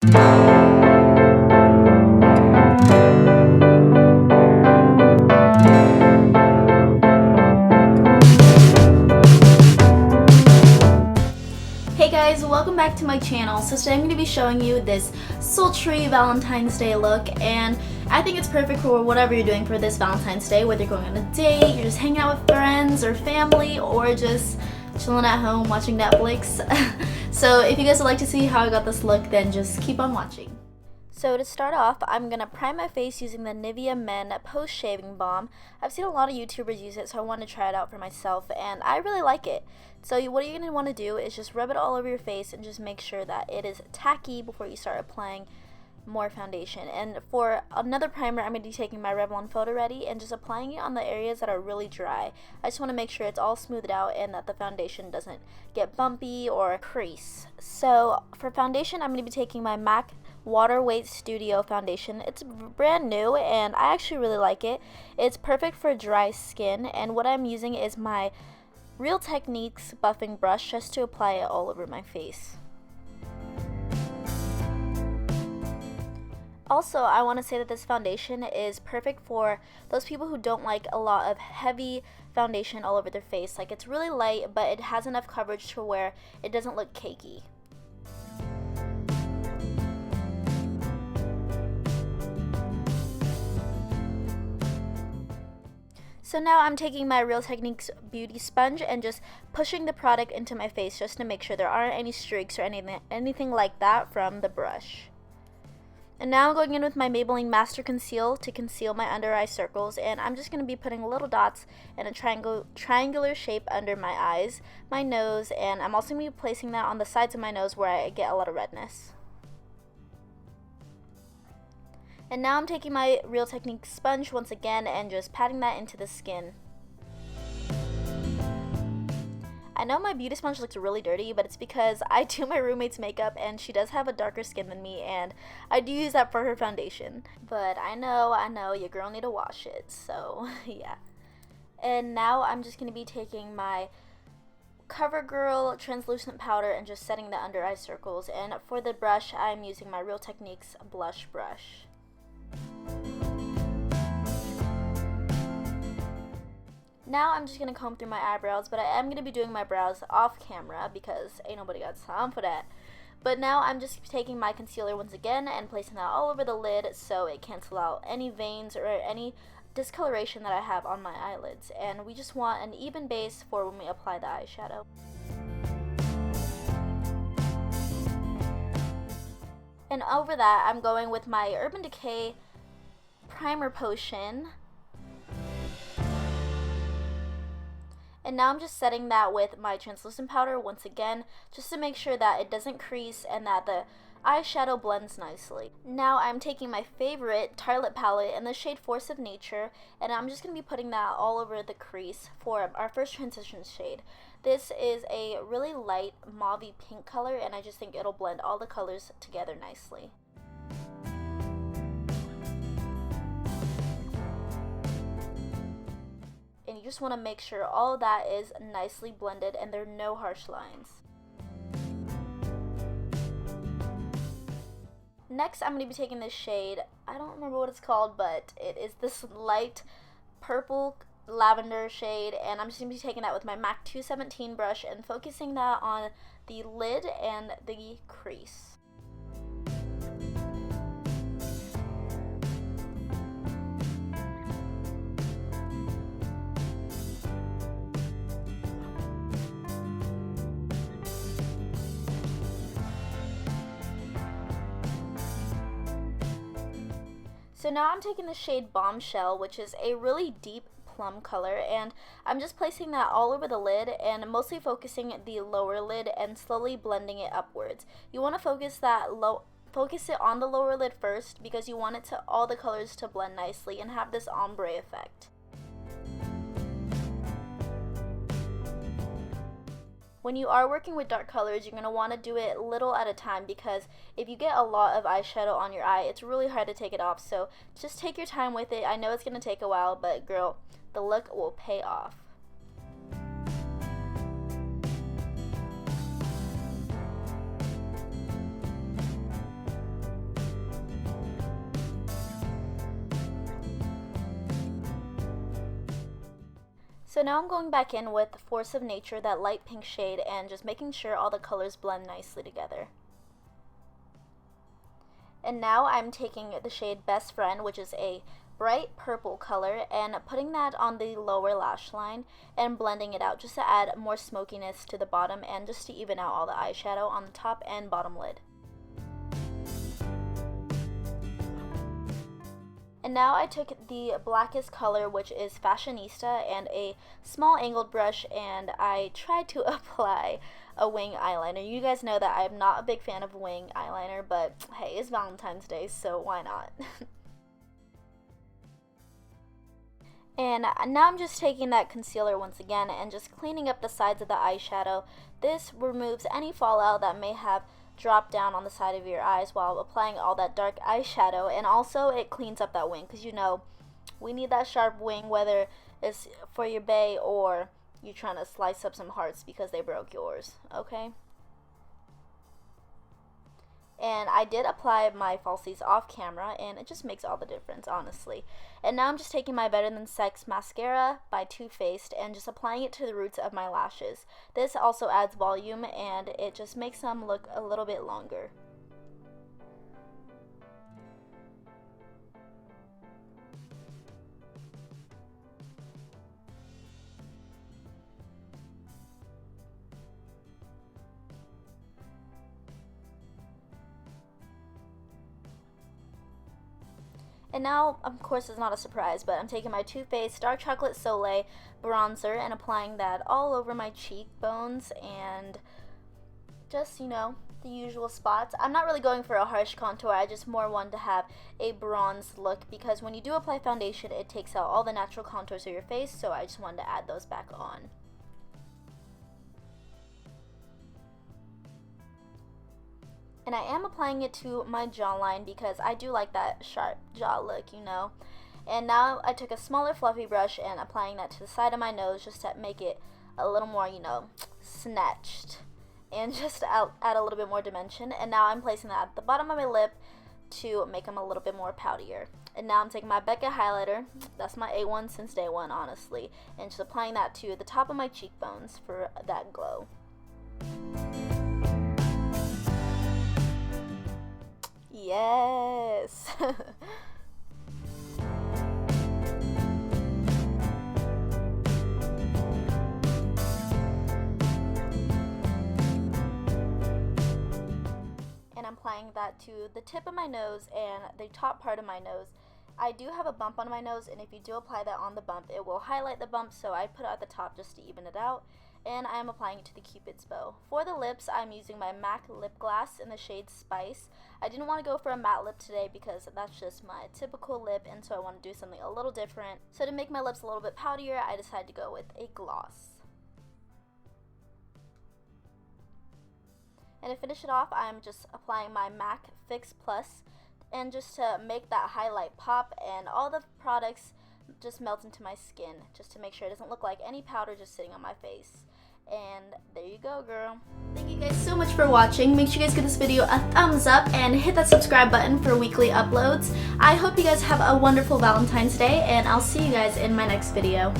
Hey guys, welcome back to my channel. So today I'm going to be showing you this sultry Valentine's Day look, and I think it's perfect for whatever you're doing for this Valentine's Day, whether you're going on a date, you're just hanging out with friends or family, or just chilling at home watching Netflix. So if you guys would like to see how I got this look, then just keep on watching. So to start off, I'm going to prime my face using the NIVEA Men Post Shaving Balm. I've seen a lot of YouTubers use it, so I wanted to try it out for myself, and I really like it. So what you're going to want to do is just rub it all over your face and just make sure that it is tacky before you start applying more foundation. And for another primer, I'm going to be taking my REVLON PhotoReady and just applying it on the areas that are really dry. I just want to make sure it's all smoothed out and that the foundation doesn't get bumpy or crease. So for foundation, I'm going to be taking my MAC Waterweight Studio foundation. It's brand new and I actually really like it. It's perfect for dry skin, and what I'm using is my Real Techniques buffing brush just to apply it all over my face. Also, I want to say that this foundation is perfect for those people who don't like a lot of heavy foundation all over their face. Like, it's really light, but it has enough coverage to where it doesn't look cakey. So now I'm taking my Real Techniques beauty sponge and just pushing the product into my face just to make sure there aren't any streaks or anything like that from the brush. And now I'm going in with my Maybelline Master Conceal to conceal my under eye circles, and I'm just going to be putting little dots in a triangular shape under my eyes, my nose, and I'm also going to be placing that on the sides of my nose where I get a lot of redness. And now I'm taking my Real Techniques sponge once again and just patting that into the skin. I know my beauty sponge looks really dirty, but it's because I do my roommate's makeup and she does have a darker skin than me, and I do use that for her foundation. But I know, your girl need to wash it, so yeah. And now I'm just going to be taking my CoverGirl translucent powder and just setting the under eye circles. And for the brush, I'm using my Real Techniques blush brush. Now I'm just going to comb through my eyebrows, but I am going to be doing my brows off camera because ain't nobody got time for that. But now I'm just taking my concealer once again and placing that all over the lid so it cancels out any veins or any discoloration that I have on my eyelids. And we just want an even base for when we apply the eyeshadow. And over that, I'm going with my Urban Decay primer potion. And now I'm just setting that with my translucent powder once again, just to make sure that it doesn't crease and that the eyeshadow blends nicely. Now I'm taking my favorite Tartlette Palette in the shade Force of Nature, and I'm just going to be putting that all over the crease for our first transition shade. This is a really light mauvey pink color, and I just think it'll blend all the colors together nicely. And you just want to make sure all of that is nicely blended and there are no harsh lines. Next, I'm going to be taking this shade, I don't remember what it's called, but it is this light purple lavender shade, and I'm just going to be taking that with my MAC 217 brush and focusing that on the lid and the crease. So now I'm taking the shade Bombshell, which is a really deep plum color, and I'm just placing that all over the lid and mostly focusing the lower lid and slowly blending it upwards. You want to focus it on the lower lid first because you want all the colors to blend nicely and have this ombre effect. When you are working with dark colors, you're going to want to do it little at a time because if you get a lot of eyeshadow on your eye, it's really hard to take it off. So just take your time with it. I know it's going to take a while, but girl, the look will pay off. So now I'm going back in with Force of Nature, that light pink shade, and just making sure all the colors blend nicely together. And now I'm taking the shade Best Friend, which is a bright purple color, and putting that on the lower lash line and blending it out just to add more smokiness to the bottom and just to even out all the eyeshadow on the top and bottom lid. And now I took the blackest color, which is Fashionista, and a small angled brush, and I tried to apply a wing eyeliner. You guys know that I'm not a big fan of wing eyeliner, but hey, it's Valentine's Day, so why not? And now I'm just taking that concealer once again and just cleaning up the sides of the eyeshadow. This removes any fallout that may have dropped down on the side of your eyes while applying all that dark eyeshadow, and also it cleans up that wing, because you know we need that sharp wing, whether it's for your bae or you're trying to slice up some hearts because they broke yours, okay? And I did apply my falsies off camera, and it just makes all the difference, honestly. And now I'm just taking my Better Than Sex mascara by Too Faced and just applying it to the roots of my lashes. This also adds volume, and it just makes them look a little bit longer. And now, of course, it's not a surprise, but I'm taking my Too Faced Dark Chocolate Soleil bronzer and applying that all over my cheekbones and just, you know, the usual spots. I'm not really going for a harsh contour. I just more want to have a bronze look, because when you do apply foundation, it takes out all the natural contours of your face, so I just wanted to add those back on. And I am applying it to my jawline because I do like that sharp jaw look, you know. And now I took a smaller fluffy brush and applying that to the side of my nose just to make it a little more, you know, snatched. And just add a little bit more dimension. And now I'm placing that at the bottom of my lip to make them a little bit more poutier. And now I'm taking my Becca highlighter, that's my A1 since day one, honestly, and just applying that to the top of my cheekbones for that glow. Yes! And I'm applying that to the tip of my nose and the top part of my nose. I do have a bump on my nose, and if you do apply that on the bump, it will highlight the bump, so I put it at the top just to even it out. And I am applying it to the Cupid's bow. For the lips, I'm using my MAC lip gloss in the shade Spice. I didn't want to go for a matte lip today because that's just my typical lip, and so I want to do something a little different. So to make my lips a little bit poutier, I decided to go with a gloss. And to finish it off, I'm just applying my MAC Fix Plus, and just to make that highlight pop, and all the products just melt into my skin, just to make sure it doesn't look like any powder just sitting on my face. And there you go, girl. Thank you guys so much for watching. Make sure you guys give this video a thumbs up and hit that subscribe button for weekly uploads. I hope you guys have a wonderful Valentine's Day, and I'll see you guys in my next video.